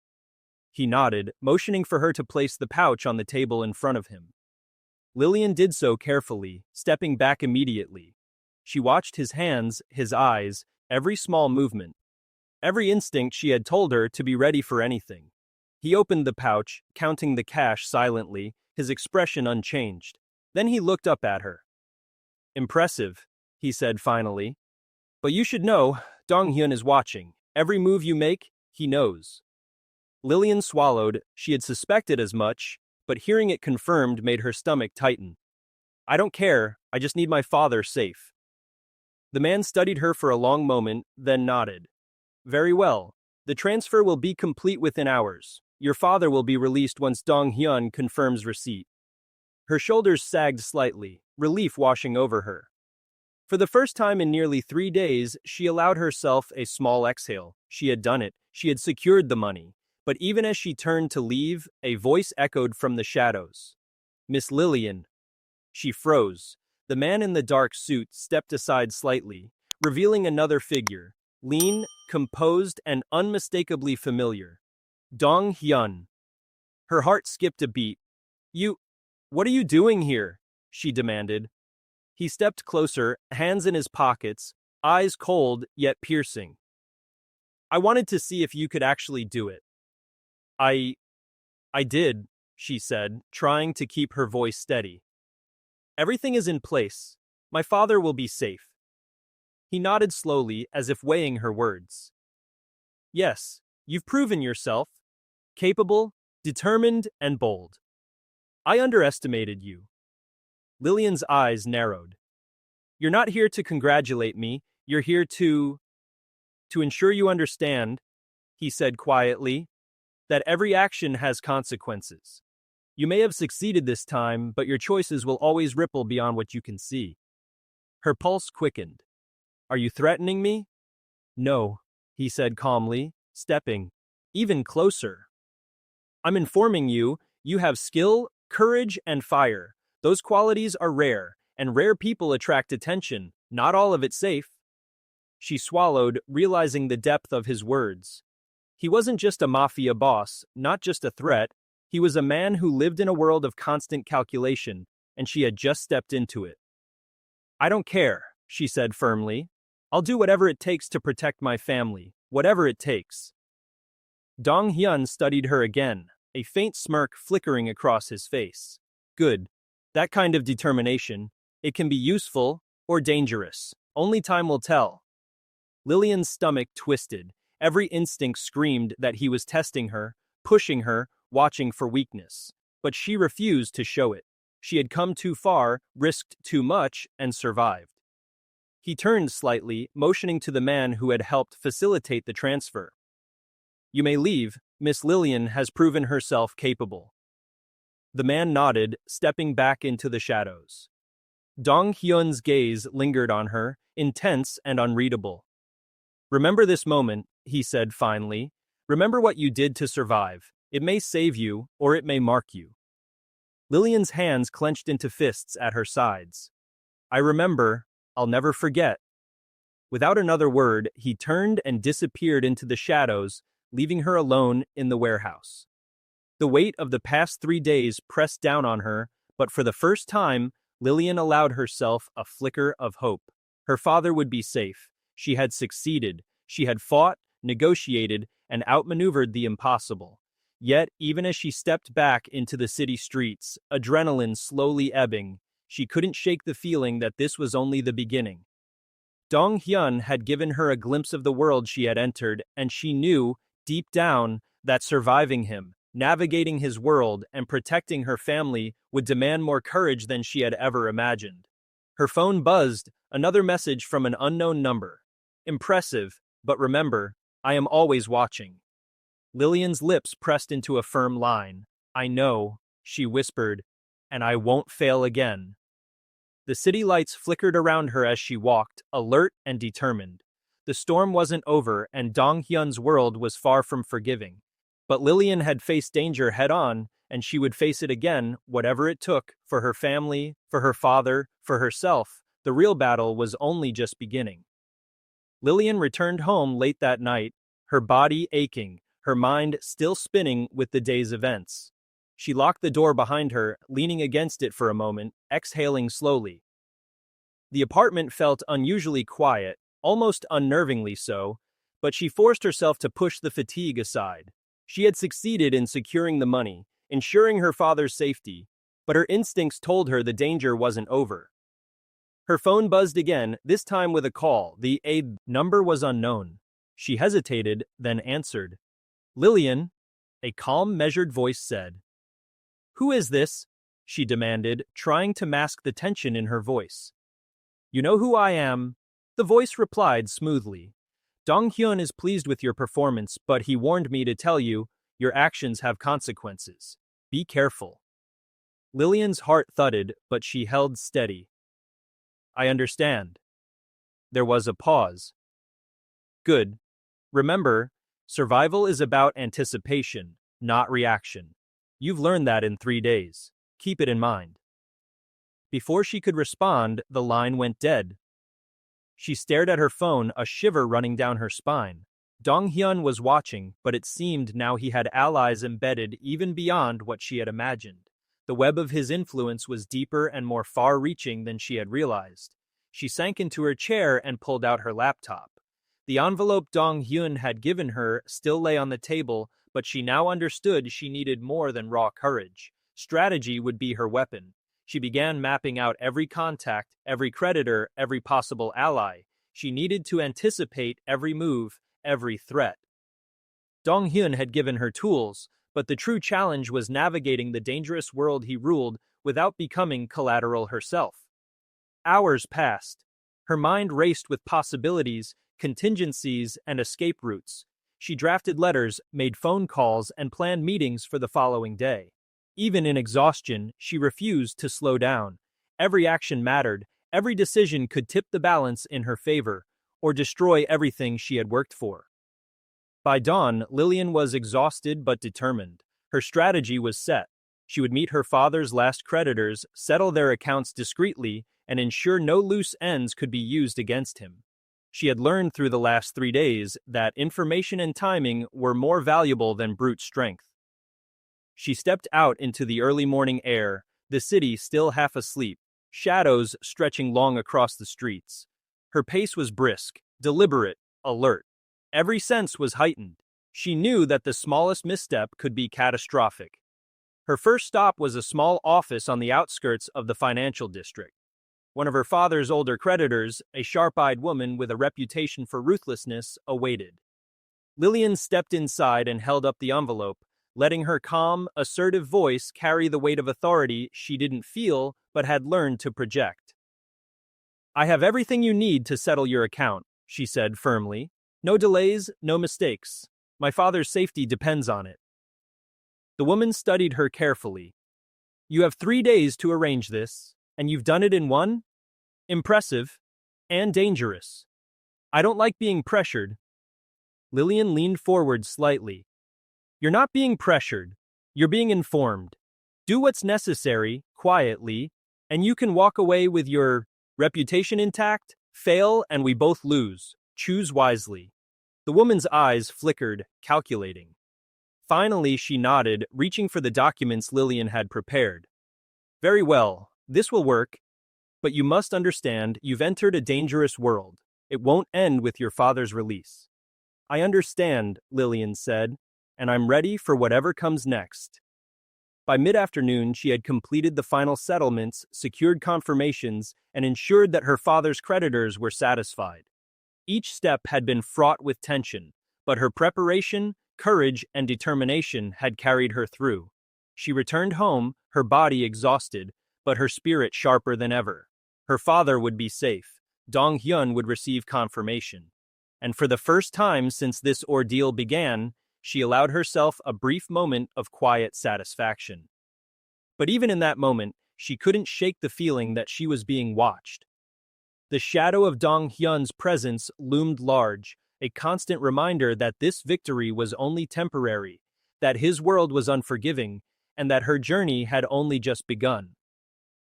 He nodded, motioning for her to place the pouch on the table in front of him. Lillian did so carefully, stepping back immediately. She watched his hands, his eyes, every small movement. Every instinct she had told her to be ready for anything. He opened the pouch, counting the cash silently, his expression unchanged. Then he looked up at her. "Impressive," he said finally. "But you should know, Dong Hyun is watching. Every move you make, he knows." Lillian swallowed. She had suspected as much, but hearing it confirmed made her stomach tighten. "I don't care, I just need my father safe." The man studied her for a long moment, then nodded. "Very well. The transfer will be complete within hours. Your father will be released once Dong Hyun confirms receipt." Her shoulders sagged slightly, relief washing over her. For the first time in nearly 3 days, she allowed herself a small exhale. She had done it. She had secured the money. But even as she turned to leave, a voice echoed from the shadows. "Miss Lillian." She froze. The man in the dark suit stepped aside slightly, revealing another figure, lean, composed, and unmistakably familiar. Dong Hyun. Her heart skipped a beat. What are you doing here?" she demanded. He stepped closer, hands in his pockets, eyes cold yet piercing. "I wanted to see if you could actually do it." I did," she said, trying to keep her voice steady. "Everything is in place. My father will be safe." He nodded slowly, as if weighing her words. "Yes, you've proven yourself. Capable, determined, and bold. I underestimated you." Lillian's eyes narrowed. "You're not here to congratulate me, you're here to ensure you understand," he said quietly, "that every action has consequences. You may have succeeded this time, but your choices will always ripple beyond what you can see." Her pulse quickened. "Are you threatening me?" "No," he said calmly, stepping even closer. "I'm informing you, you have skill, courage, and fire. Those qualities are rare, and rare people attract attention. Not all of it safe. She swallowed, realizing the depth of his words. He wasn't just a mafia boss, not just a threat. He was a man who lived in a world of constant calculation, and she had just stepped into it. I don't care, she said firmly. I'll do whatever it takes to protect my family, whatever it takes. Dong Hyun studied her again, a faint smirk flickering across his face. Good. That kind of determination. It can be useful or dangerous. Only time will tell. Lillian's stomach twisted. Every instinct screamed that he was testing her, pushing her, watching for weakness. But she refused to show it. She had come too far, risked too much, and survived. He turned slightly, motioning to the man who had helped facilitate the transfer. You may leave. Miss Lillian has proven herself capable. The man nodded, stepping back into the shadows. Dong Hyun's gaze lingered on her, intense and unreadable. Remember this moment, he said finally. Remember what you did to survive. It may save you, or it may mark you. Lillian's hands clenched into fists at her sides. I remember. I'll never forget. Without another word, he turned and disappeared into the shadows, leaving her alone in the warehouse. The weight of the past 3 days pressed down on her, but for the first time, Lillian allowed herself a flicker of hope. Her father would be safe. She had succeeded. She had fought, negotiated, and outmaneuvered the impossible. Yet, even as she stepped back into the city streets, adrenaline slowly ebbing, she couldn't shake the feeling that this was only the beginning. Dong Hyun had given her a glimpse of the world she had entered, and she knew, deep down, that surviving him, navigating his world, and protecting her family would demand more courage than she had ever imagined. Her phone buzzed, another message from an unknown number. Impressive, but remember, I am always watching. Lillian's lips pressed into a firm line. I know, she whispered, and I won't fail again. The city lights flickered around her as she walked, alert and determined. The storm wasn't over, and Dong Hyun's world was far from forgiving. But Lillian had faced danger head-on, and she would face it again, whatever it took, for her family, for her father, for herself. The real battle was only just beginning. Lillian returned home late that night, her body aching, her mind still spinning with the day's events. She locked the door behind her, leaning against it for a moment, exhaling slowly. The apartment felt unusually quiet, almost unnervingly so, but she forced herself to push the fatigue aside. She had succeeded in securing the money, ensuring her father's safety, but her instincts told her the danger wasn't over. Her phone buzzed again, this time with a call. The number was unknown. She hesitated, then answered. Lillian, a calm, measured voice said. Who is this? She demanded, trying to mask the tension in her voice. You know who I am. The voice replied smoothly. Dong Hyun is pleased with your performance, but he warned me to tell you, your actions have consequences. Be careful. Lillian's heart thudded, but she held steady. I understand. There was a pause. Good. Remember, survival is about anticipation, not reaction. You've learned that in 3 days. Keep it in mind. Before she could respond, the line went dead. She stared at her phone, a shiver running down her spine. Dong Hyun was watching, but it seemed now he had allies embedded even beyond what she had imagined. The web of his influence was deeper and more far-reaching than she had realized. She sank into her chair and pulled out her laptop. The envelope Dong Hyun had given her still lay on the table, but she now understood she needed more than raw courage. Strategy would be her weapon. She began mapping out every contact, every creditor, every possible ally. She needed to anticipate every move, every threat. Dong Hyun had given her tools, but the true challenge was navigating the dangerous world he ruled without becoming collateral herself. Hours passed. Her mind raced with possibilities, contingencies, and escape routes. She drafted letters, made phone calls, and planned meetings for the following day. Even in exhaustion, she refused to slow down. Every action mattered. Every decision could tip the balance in her favor, or destroy everything she had worked for. By dawn, Lillian was exhausted but determined. Her strategy was set. She would meet her father's last creditors, settle their accounts discreetly, and ensure no loose ends could be used against him. She had learned through the last 3 days that information and timing were more valuable than brute strength. She stepped out into the early morning air, the city still half asleep, shadows stretching long across the streets. Her pace was brisk, deliberate, alert. Every sense was heightened. She knew that the smallest misstep could be catastrophic. Her first stop was a small office on the outskirts of the financial district. One of her father's older creditors, a sharp-eyed woman with a reputation for ruthlessness, awaited. Lillian stepped inside and held up the envelope, letting her calm, assertive voice carry the weight of authority she didn't feel but had learned to project. "I have everything you need to settle your account," she said firmly. "No delays, no mistakes. My father's safety depends on it." The woman studied her carefully. "You have 3 days to arrange this, and you've done it in one? Impressive. And dangerous. I don't like being pressured." Lillian leaned forward slightly. "You're not being pressured. You're being informed. Do what's necessary, quietly, and you can walk away with your reputation intact. Fail, and we both lose. Choose wisely." The woman's eyes flickered, calculating. Finally, she nodded, reaching for the documents Lillian had prepared. "Very well, this will work. But you must understand, you've entered a dangerous world. It won't end with your father's release." "I understand," Lillian said, "and I'm ready for whatever comes next." By mid-afternoon, she had completed the final settlements, secured confirmations, and ensured that her father's creditors were satisfied. Each step had been fraught with tension, but her preparation, courage, and determination had carried her through. She returned home, her body exhausted, but her spirit sharper than ever. Her father would be safe. Dong Hyun would receive confirmation. And for the first time since this ordeal began, she allowed herself a brief moment of quiet satisfaction. But even in that moment, she couldn't shake the feeling that she was being watched. The shadow of Dong Hyun's presence loomed large, a constant reminder that this victory was only temporary, that his world was unforgiving, and that her journey had only just begun.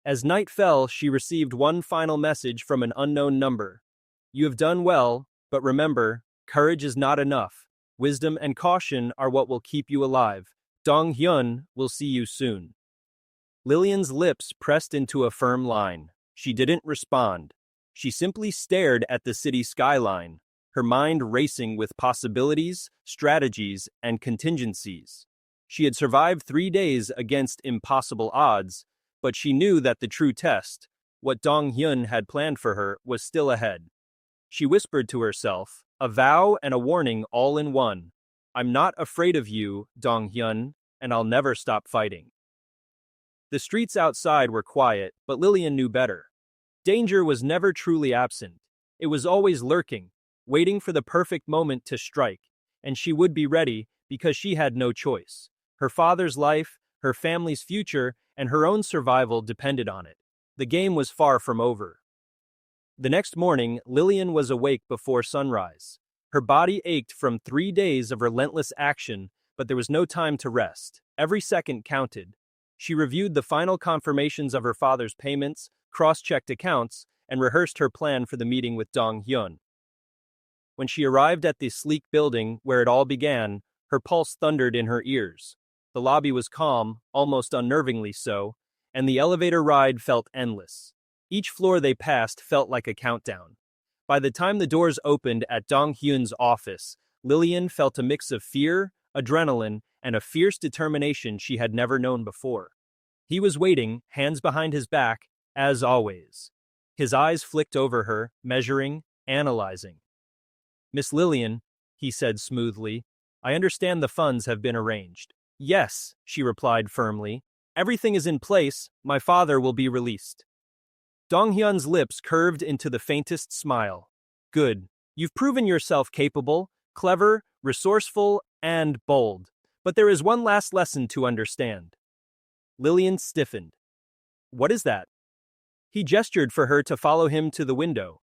As night fell, she received one final message from an unknown number. "You have done well, but remember, courage is not enough. Wisdom and caution are what will keep you alive. Dong Hyun will see you soon." Lillian's lips pressed into a firm line. She didn't respond. She simply stared at the city skyline, her mind racing with possibilities, strategies, and contingencies. She had survived 3 days against impossible odds, but she knew that the true test, what Dong Hyun had planned for her, was still ahead. She whispered to herself, a vow and a warning all in one. "I'm not afraid of you, Dong Hyun, and I'll never stop fighting." The streets outside were quiet, but Lillian knew better. Danger was never truly absent. It was always lurking, waiting for the perfect moment to strike, and she would be ready because she had no choice. Her father's life, her family's future, and her own survival depended on it. The game was far from over. The next morning, Lillian was awake before sunrise. Her body ached from 3 days of relentless action, but there was no time to rest. Every second counted. She reviewed the final confirmations of her father's payments, cross-checked accounts, and rehearsed her plan for the meeting with Dong Hyun. When she arrived at the sleek building where it all began, her pulse thundered in her ears. The lobby was calm, almost unnervingly so, and the elevator ride felt endless. Each floor they passed felt like a countdown. By the time the doors opened at Dong Hyun's office, Lillian felt a mix of fear, adrenaline, and a fierce determination she had never known before. He was waiting, hands behind his back, as always. His eyes flicked over her, measuring, analyzing. "Miss Lillian," he said smoothly, "I understand the funds have been arranged." "Yes," she replied firmly. "Everything is in place. My father will be released." Dong Hyun's lips curved into the faintest smile. "Good. You've proven yourself capable, clever, resourceful, and bold. But there is one last lesson to understand." Lillian stiffened. "What is that?" He gestured for her to follow him to the window.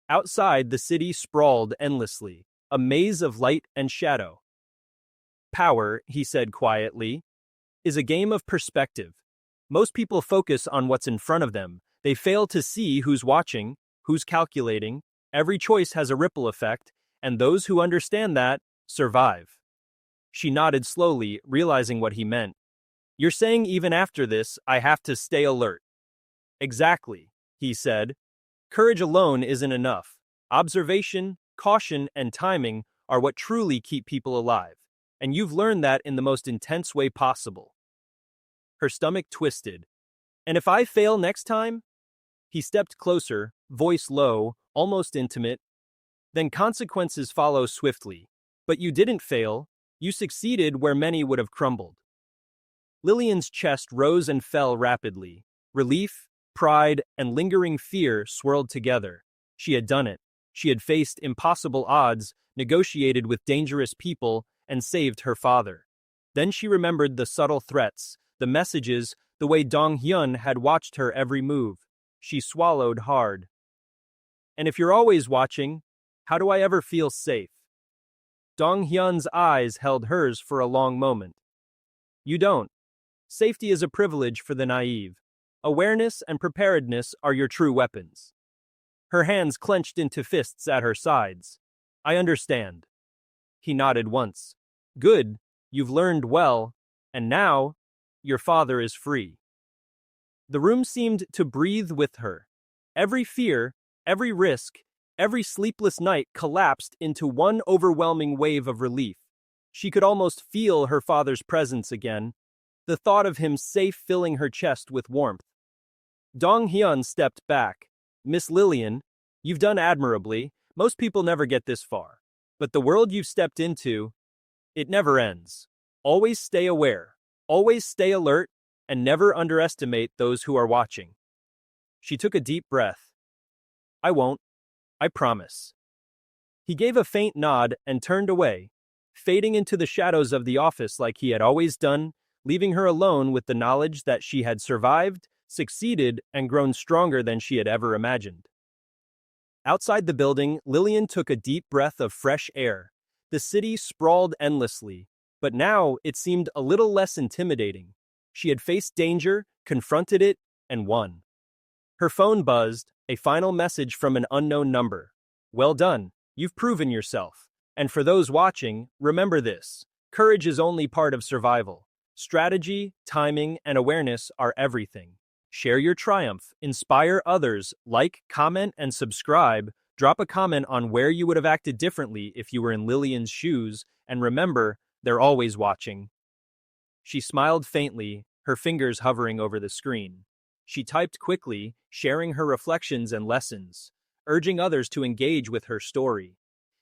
Outside, the city sprawled endlessly, a maze of light and shadow. "Power," he said quietly, "is a game of perspective. Most people focus on what's in front of them, They fail to see who's watching, who's calculating. Every choice has a ripple effect, and those who understand that survive. She nodded slowly, realizing what he meant. You're saying even after this, I have to stay alert. Exactly, he said. Courage alone isn't enough. Observation, caution, and timing are what truly keep people alive, and you've learned that in the most intense way possible. Her stomach twisted. And if I fail next time? He stepped closer, voice low, almost intimate. Then consequences follow swiftly. But you didn't fail. You succeeded where many would have crumbled. Lillian's chest rose and fell rapidly. Relief, pride, and lingering fear swirled together. She had done it. She had faced impossible odds, negotiated with dangerous people, and saved her father. Then she remembered the subtle threats, the messages, the way Dong Hyun had watched her every move. She swallowed hard. And if you're always watching, how do I ever feel safe? Dong Hyun's eyes held hers for a long moment. You don't. Safety is a privilege for the naive. Awareness and preparedness are your true weapons. Her hands clenched into fists at her sides. I understand. He nodded once. Good, you've learned well, and now, your father is free. The room seemed to breathe with her. Every fear, every risk, every sleepless night collapsed into one overwhelming wave of relief. She could almost feel her father's presence again, the thought of him safe filling her chest with warmth. Dong Hyun stepped back. Miss Lillian, you've done admirably. Most people never get this far. But the world you've stepped into, it never ends. Always stay aware, always stay alert, and never underestimate those who are watching. She took a deep breath. I won't. I promise. He gave a faint nod and turned away, fading into the shadows of the office like he had always done, leaving her alone with the knowledge that she had survived, succeeded, and grown stronger than she had ever imagined. Outside the building, Lillian took a deep breath of fresh air. The city sprawled endlessly, but now it seemed a little less intimidating. She had faced danger, confronted it, and won. Her phone buzzed, a final message from an unknown number. Well done, you've proven yourself. And for those watching, remember this. Courage is only part of survival. Strategy, timing, and awareness are everything. Share your triumph, inspire others, like, comment, and subscribe. Drop a comment on where you would have acted differently if you were in Lillian's shoes, and remember, they're always watching. She smiled faintly, her fingers hovering over the screen. She typed quickly, sharing her reflections and lessons, urging others to engage with her story.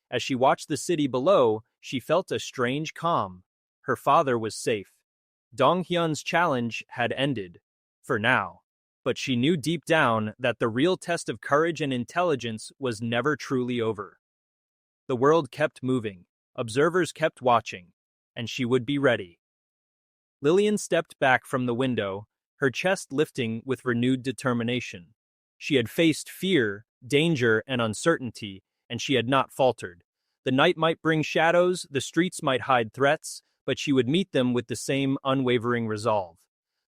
As she watched the city below, she felt a strange calm. Her father was safe. Dong Hyun's challenge had ended, for now. But she knew deep down that the real test of courage and intelligence was never truly over. The world kept moving, observers kept watching, and she would be ready. Lillian stepped back from the window, her chest lifting with renewed determination. She had faced fear, danger, and uncertainty, and she had not faltered. The night might bring shadows, the streets might hide threats, but she would meet them with the same unwavering resolve.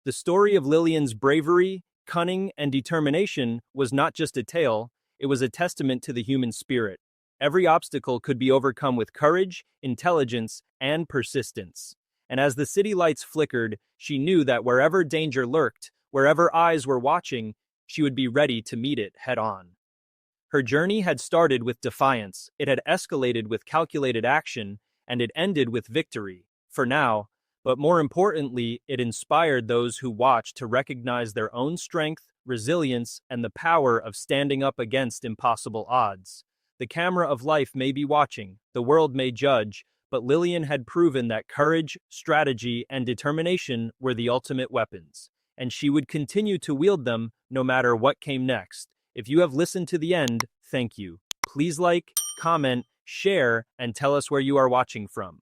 The story of Lillian's bravery, cunning, and determination was not just a tale, it was a testament to the human spirit. Every obstacle could be overcome with courage, intelligence, and persistence. And as the city lights flickered, she knew that wherever danger lurked, wherever eyes were watching, she would be ready to meet it head-on. Her journey had started with defiance, it had escalated with calculated action, and it ended with victory, for now. But more importantly, it inspired those who watched to recognize their own strength, resilience, and the power of standing up against impossible odds. The camera of life may be watching, the world may judge, but Lillian had proven that courage, strategy, and determination were the ultimate weapons, and she would continue to wield them no matter what came next. If you have listened to the end, thank you. Please like, comment, share, and tell us where you are watching from.